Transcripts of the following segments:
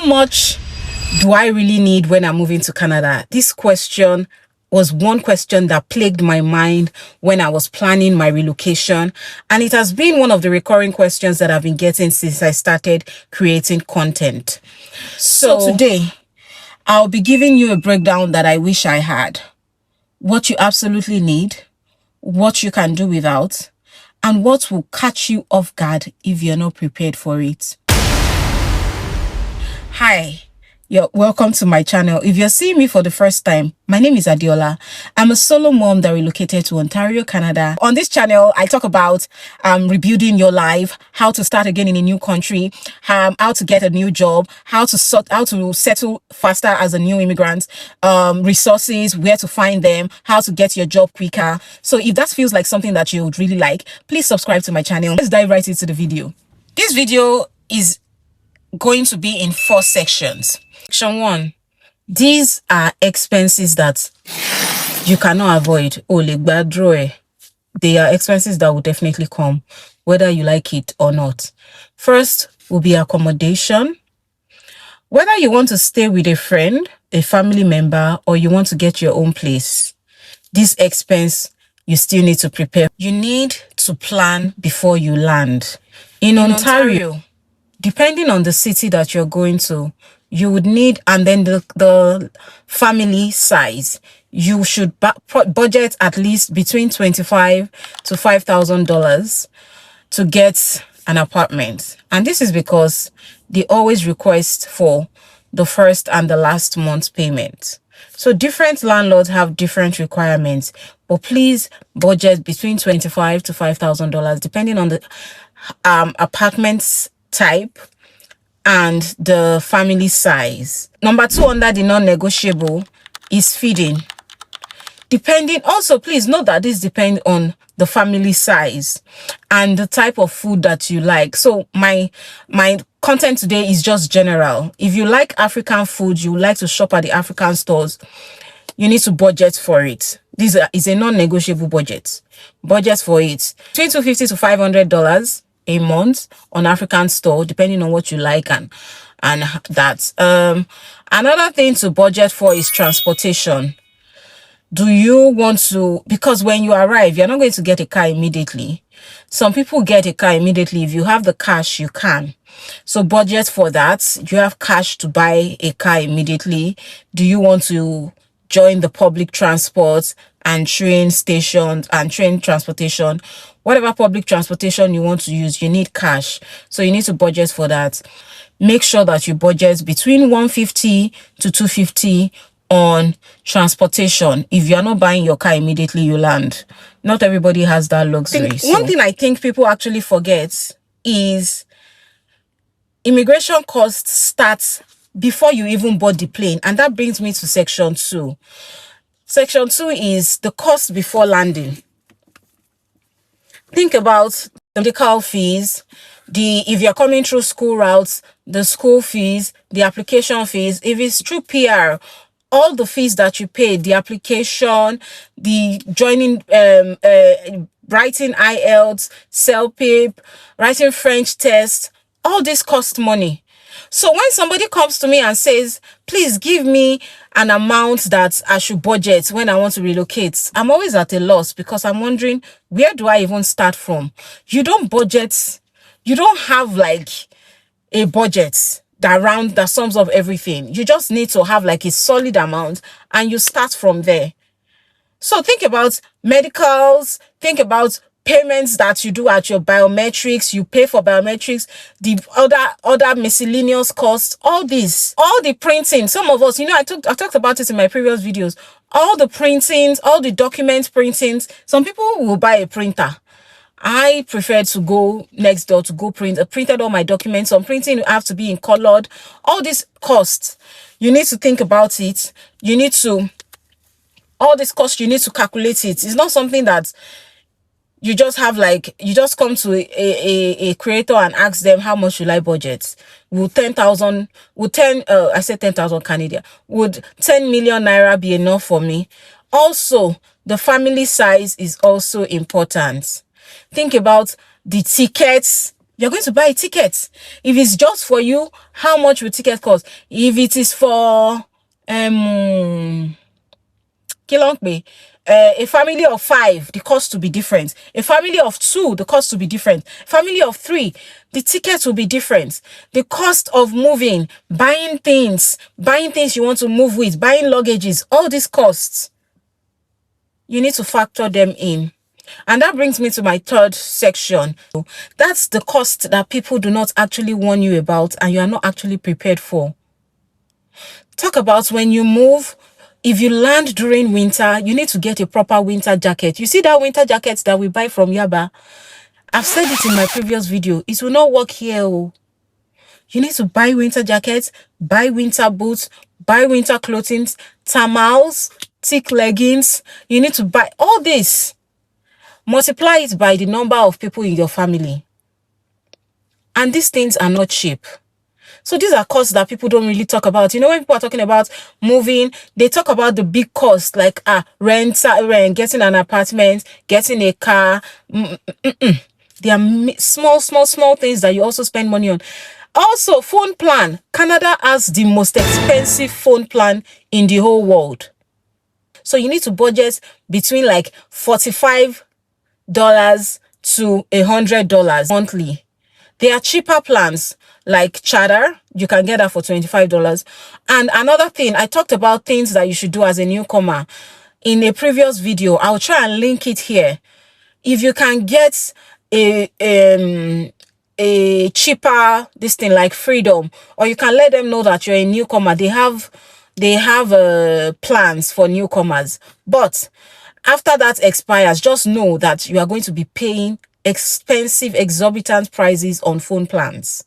much do I really need when I'm moving to Canada? This question was one question that plagued my mind when I was planning my relocation. And it has been one of the recurring questions that I've been getting since I started creating content. So today, I'll be giving you a breakdown that I wish I had. What you absolutely need, what you can do without, and what will catch you off guard if you're not prepared for it. Hi. Welcome to my channel. If you're seeing me for the first time, my name is Adeola. I'm a solo mom that relocated to Ontario, Canada. On this channel, I talk about rebuilding your life, how to start again in a new country, how to get a new job, how to settle faster as a new immigrant, resources, where to find them, how to get your job quicker. So if that feels like something that you would really like, please subscribe to my channel. Let's dive right into the video. This video is going to be in 4 sections. Section 1, these are expenses that you cannot avoid. They are expenses that will definitely come, whether you like it or not. First will be accommodation. Whether you want to stay with a friend, a family member, or you want to get your own place, this expense you still need to prepare. You need to plan before you land. In Ontario, depending on the city that you're going to, you would need, and then the family size, you should budget at least between $25,000 to $5,000 to get an apartment. And this is because they always request for the first and the last month's payment. So different landlords have different requirements, but please budget between $25,000 to $5,000 depending on the apartment's type and the family size. Number 2 under the non-negotiable is feeding. Also, please note that this depends on the family size and the type of food that you like. So my content today is just general. If you like African food, you like to shop at the African stores, you need to budget for it. This is a non-negotiable budget. Budget for it. Between $250 to $500 a month on African store, depending on what you like and that. Another thing to budget for is transportation. Do you want to, because when you arrive, you're not going to get a car immediately. Some people get a car immediately. If you have the cash, you can. So budget for that. You have cash to buy a car immediately. Do you want to join the public transport and train stations and train transportation? Whatever public transportation you want to use, you need cash. So you need to budget for that. Make sure that you budget between $150 to $250 on transportation. If you're not buying your car immediately, you land. Not everybody has that luxury. One thing I think people actually forget is immigration costs starts before you even board the plane. And that brings me to section 2. Section 2 is the cost before landing. Think about the medical fees, if you're coming through school routes, the school fees, the application fees. If it's through PR, all the fees that you pay, the application, the joining, writing IELTS, CELPIP, writing French test, all this costs money. So when somebody comes to me and says, please give me an amount that I should budget when I want to relocate, I'm always at a loss because I'm wondering, where do I even start from? You don't budget. You don't have like a budget that sums up everything. You just need to have like a solid amount and you start from there. So think about medicals, think about payments that you do at your biometrics, you pay for biometrics, the other miscellaneous costs, all the printing. Some of us, I talked about it in my previous videos, all the printings, all the document printings. Some people will buy a printer. I prefer to go next door to go print. I printed all my documents. Some printing you have to be in colored. All these costs, you need to think about it. All these costs, you need to calculate it. It's not something that you just have you just come to a creator and ask them how much you like budget. Would 10,000 Canadian, would 10 million naira be enough for me? Also, the family size is also important. Think about the tickets You're going to buy a ticket. If it's just for you, how much will ticket cost? If it is for a family of 5, the cost will be different. A family of 2, the cost will be different. Family of 3, the tickets will be different. The cost of moving, buying things you want to move with, buying luggages, all these costs, you need to factor them in. And that brings me to my third section. That's the cost that people do not actually warn you about and you are not actually prepared for. Talk about when you move. If you land during winter, you need to get a proper winter jacket. You see that winter jacket that we buy from Yaba? I've said it in my previous video. It will not work here. Oh. You need to buy winter jackets, buy winter boots, buy winter clothing, thermals, thick leggings. You need to buy all this. Multiply it by the number of people in your family. And these things are not cheap. So these are costs that people don't really talk about. You know, when people are talking about moving, they talk about the big costs like rent, getting an apartment, getting a car. There are small things that you also spend money on. Also, phone plan. Canada has the most expensive phone plan in the whole world. So you need to budget between like $45 to $100 monthly. There are cheaper plans like Chatter. You can get that for $25. And another thing, I talked about things that you should do as a newcomer in a previous video. I'll try and link it here. If you can get a cheaper this thing like Freedom, or you can let them know that you're a newcomer. They have plans for newcomers. But after that expires, just know that you are going to be paying expensive, exorbitant prices on phone plans.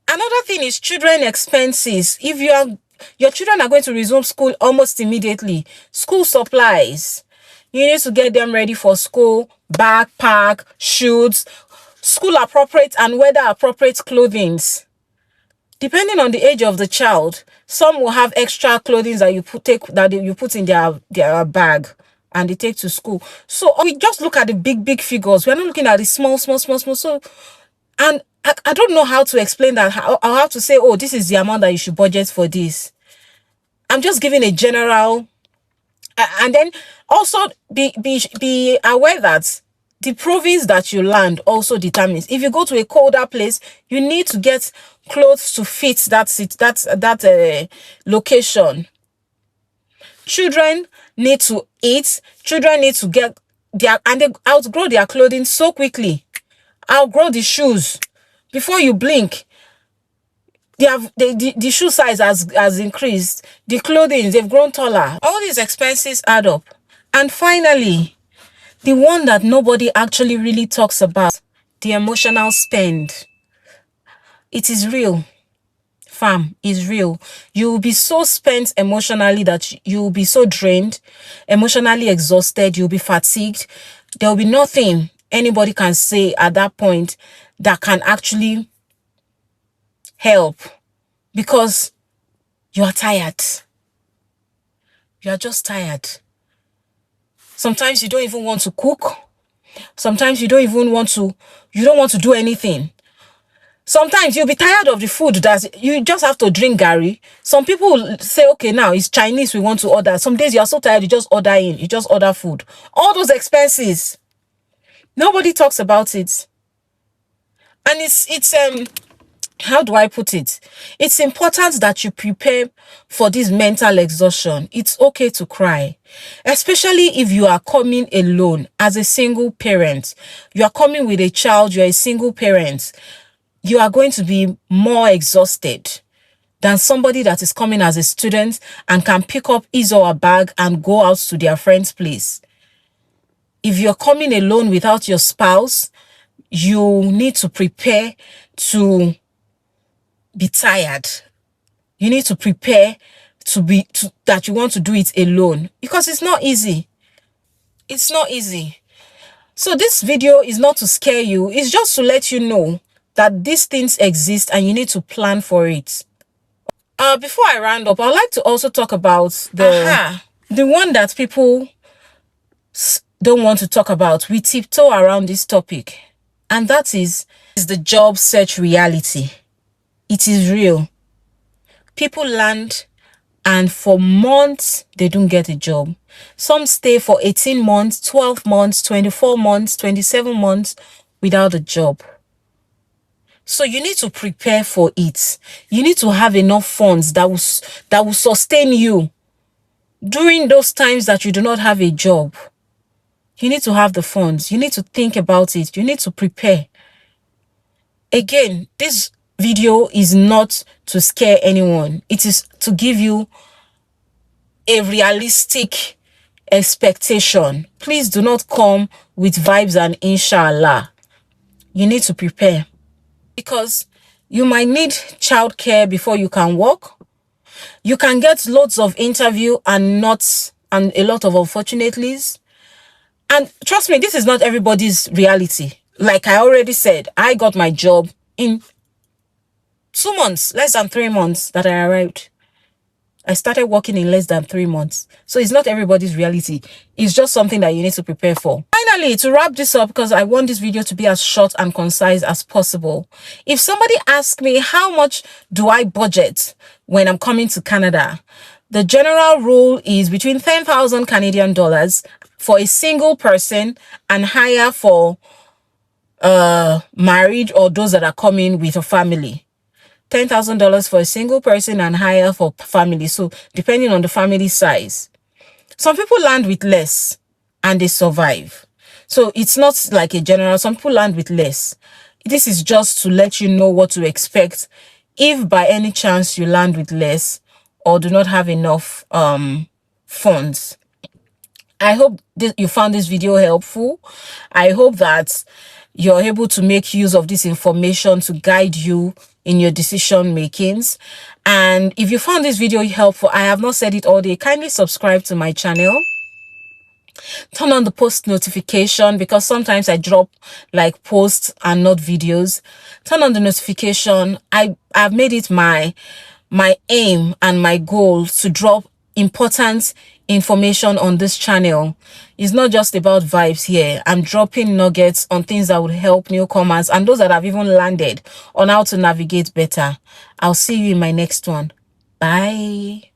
Another thing is children expenses. If your children are going to resume school almost immediately, school supplies. You need to get them ready for school, backpack, shoes, school appropriate and weather appropriate clothing. Depending on the age of the child, some will have extra clothing that you put in their bag and they take to school. So we just look at the big figures. We're not looking at the small. So, and I don't know how to explain that. I'll have to say, oh, this is the amount that you should budget for this. I'm just giving a general. And then also be aware that the province that you land also determines. If you go to a colder place, you need to get clothes to fit that location. Children need to eat. Children need to get and they outgrow their clothing so quickly. Outgrow the shoes before you blink. The shoe size has increased. The clothing, they've grown taller. All these expenses add up. And finally, the one that nobody actually really talks about, the emotional spend. It is real. Fam, is real. You will be so spent emotionally that you will be so drained, emotionally exhausted, you'll be fatigued. There will be nothing anybody can say at that point that can actually help, because you are tired. You are just tired. Sometimes you don't even want to cook. Sometimes you don't want to do anything. Sometimes you'll be tired of the food that you just have to drink Gary. Some people say, okay, now it's Chinese, we want to order. Some days you are so tired, you just order food. All those expenses. Nobody talks about it. And it's how do I put it? It's important that you prepare for this mental exhaustion. It's okay to cry, especially if you are coming alone as a single parent. You are coming with a child, you're a single parent. You are going to be more exhausted than somebody that is coming as a student and can pick up his or her bag and go out to their friend's place. If you're coming alone without your spouse, you need to prepare to be tired. You need to prepare that you want to do it alone, because it's not easy. It's not easy. So this video is not to scare you. It's just to let you know that these things exist and you need to plan for it. Before I round up, I'd like to also talk about the one that people don't want to talk about. We tiptoe around this topic. And that is the job search reality. It is real. People land and for months, they don't get a job. Some stay for 18 months, 12 months, 24 months, 27 months without a job. So you need to prepare for it. You need to have enough funds that will sustain you during those times that you do not have a job. You need to have the funds. You need to think about it. You need to prepare. Again, this video is not to scare anyone. It is to give you a realistic expectation. Please do not come with vibes and inshallah. You need to prepare because you might need childcare before you can work. You can get loads of interview and a lot of unfortunately's. And trust me, this is not everybody's reality. Like I already said, I got my job in 2 months, less than 3 months that I arrived. I started working in less than 3 months. So it's not everybody's reality. It's just something that you need to prepare for. Finally, to wrap this up, because I want this video to be as short and concise as possible. If somebody asks me how much do I budget when I'm coming to Canada, the general rule is between 10,000 Canadian dollars for a single person and higher for married or those that are coming with a family. $10,000 for a single person and higher for family. So depending on the family size. Some people land with less and they survive. So it's not like a general. Some people land with less. This is just to let you know what to expect if by any chance you land with less or do not have enough funds. I hope you found this video helpful. I hope that you're able to make use of this information to guide you in your decision makings. And if you found this video helpful, I have not said it all day, kindly subscribe to my channel. Turn on the post notification because sometimes I drop like posts and not videos. Turn on the notification. I've made it my aim and my goal to drop important information on this channel. It's not just about vibes here. I'm dropping nuggets on things that would help newcomers and those that have even landed on how to navigate better. I'll see you in my next one. Bye.